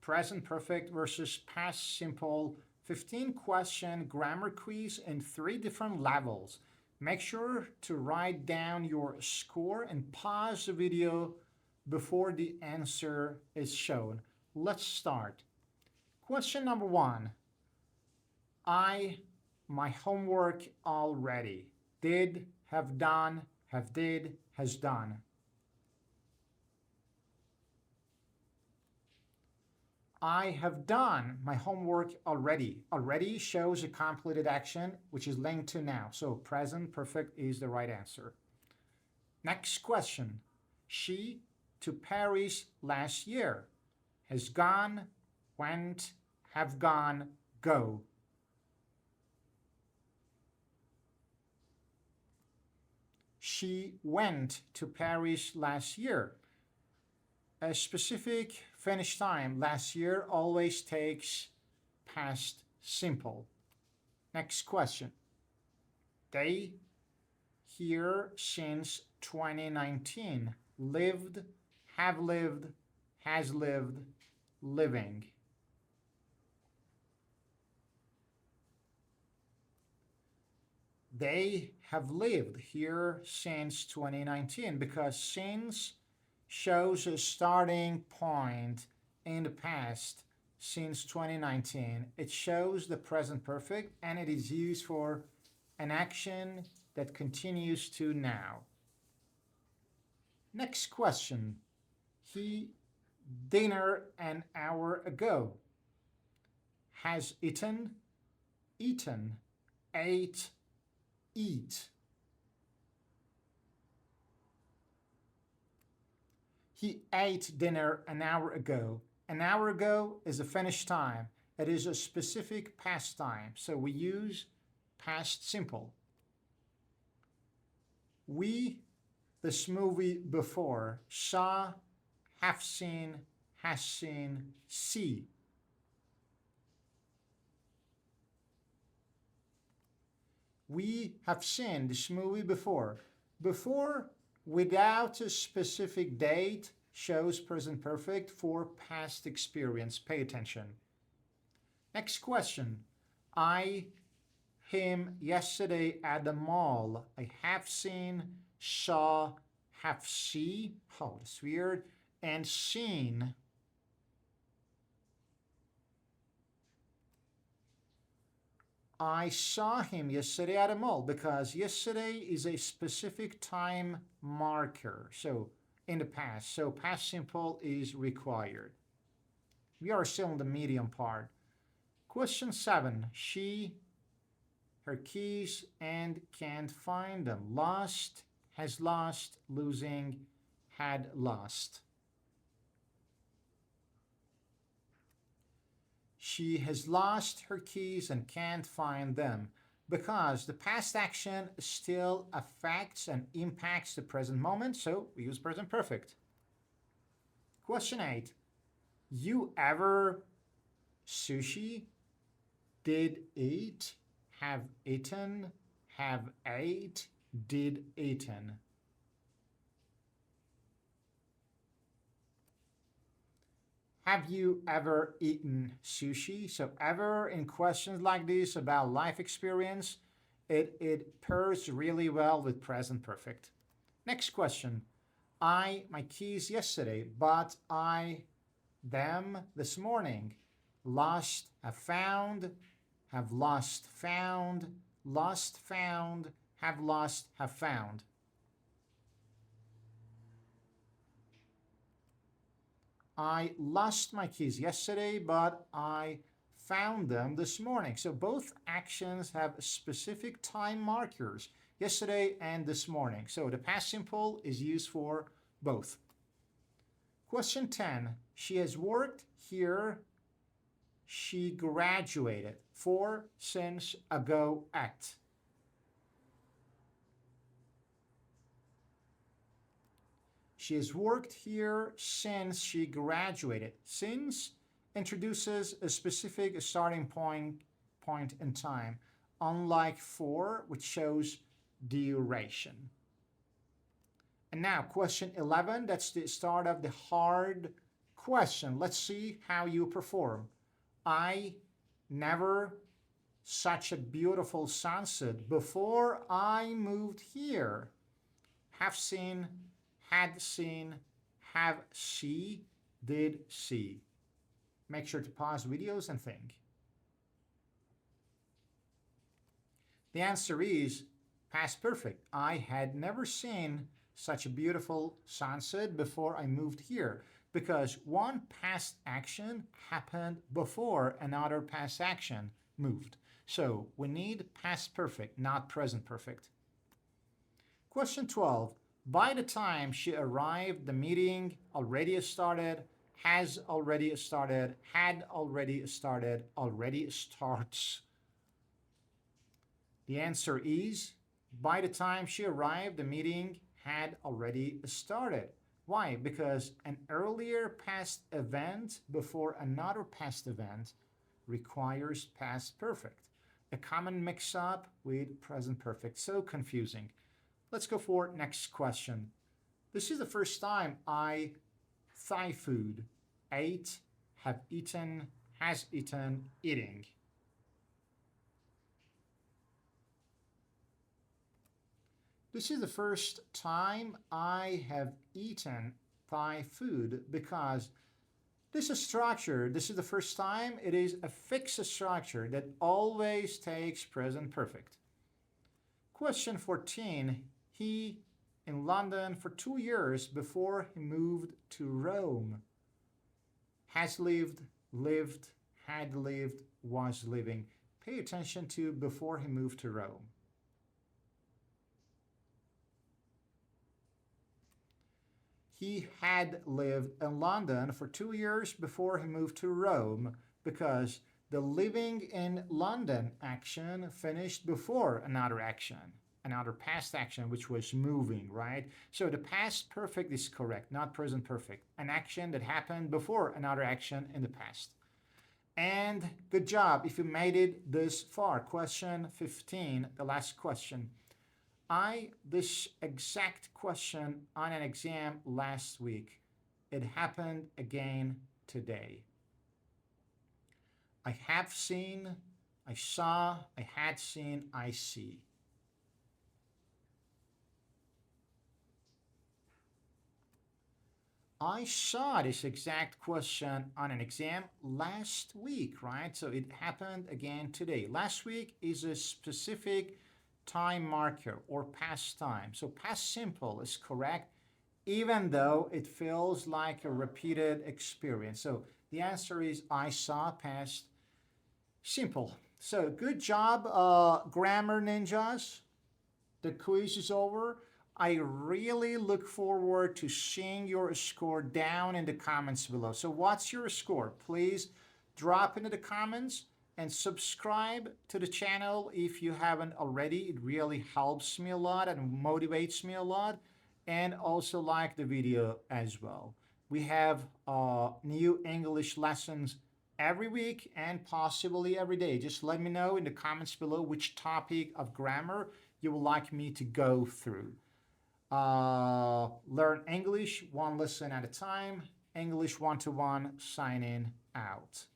present perfect versus past simple 15-question grammar quiz in 3 different levels. Make sure to write down your score and pause the video before the answer is shown. Let's start. Question number 1. My homework already. Did, have done, have did, has done. I have done my homework already. Already shows a completed action which is linked to now. So present perfect is the right answer. Next question. She to Paris last year. Has gone, went, have gone, go. She went to Paris last year. A specific finish time last year always takes past simple. Next question. They here since 2019. Lived, have lived, has lived, living. They have lived here since 2019 because since shows a starting point in the past since 2019. It shows the present perfect and it is used for an action that continues to now. Next question. He dinner an hour ago. Has eaten, eaten, ate, eat. He ate dinner an hour ago. An hour ago is a finished time. It is a specific past time, so we use past simple. We, this movie before, saw, have seen, has seen, see. We have seen this movie before. Before, without a specific date, shows present perfect for past experience. Pay attention. Next question. I, him, yesterday at the mall. I have seen, saw, have see. Oh, that's weird. And seen. I saw him yesterday at a mall because yesterday is a specific time marker. So in the past. So past simple is required. We are still in the medium part. Question 7. She, her keys and can't find them. Lost, has lost, losing, had lost. She has lost her keys and can't find them because the past action still affects and impacts the present moment, so we use present perfect. Question 8. You ever sushi? Did eat? Have eaten? Have ate? Did eaten? Have you ever eaten sushi? So ever in questions like this about life experience, it pairs really well with present perfect. Next question. I, my keys yesterday, but I, them this morning. Lost, have found, have lost, found, have lost, have found. I lost my keys yesterday, but I found them this morning. So both actions have specific time markers, yesterday and this morning. So the past simple is used for both. Question 10. She has worked here. She graduated. For, since, ago, at. She has worked here since she graduated. Since introduces a specific starting point in time, unlike for, which shows duration. And now question 11, that's the start of the hard question. Let's see how you perform. I never such a beautiful sunset before I moved here. Have seen, had seen, have see, did see. Make sure to pause videos and think. The answer is past perfect. I had never seen such a beautiful sunset before I moved here, because one past action happened before another past action moved. So we need past perfect, not present perfect. Question 12. By the time she arrived, the meeting already started, has already started, had already started, already starts. The answer is, by the time she arrived, the meeting had already started. Why? Because an earlier past event before another past event requires past perfect. A common mix-up with present perfect. So confusing. Let's go for next question. This is the first time I Thai food, ate, have eaten, has eaten, eating. This is the first time I have eaten Thai food because this is structure. This is the first time it is a fixed structure that always takes present perfect. Question 14. He in London for 2 years before he moved to Rome. Has lived, lived, had lived, was living. Pay attention to before he moved to Rome. He had lived in London for 2 years before he moved to Rome because the living in London action finished before another action, another past action, which was moving, right? So the past perfect is correct, not present perfect. An action that happened before another action in the past. And good job if you made it this far. Question 15, the last question. This exact question on an exam last week. It happened again today. I have seen, I saw, I had seen, I see. I saw this exact question on an exam last week, right? So it happened again today. Last week is a specific time marker or past time. So past simple is correct, even though it feels like a repeated experience. So the answer is I saw past simple. So good job, grammar ninjas. The quiz is over. I really look forward to seeing your score down in the comments below. So what's your score? Please drop into the comments and subscribe to the channel if you haven't already. It really helps me a lot and motivates me a lot. And also like the video as well. We have new English lessons every week and possibly every day. Just let me know in the comments below which topic of grammar you would like me to go through. Learn English one lesson at a time. English 1-to-1 signing out.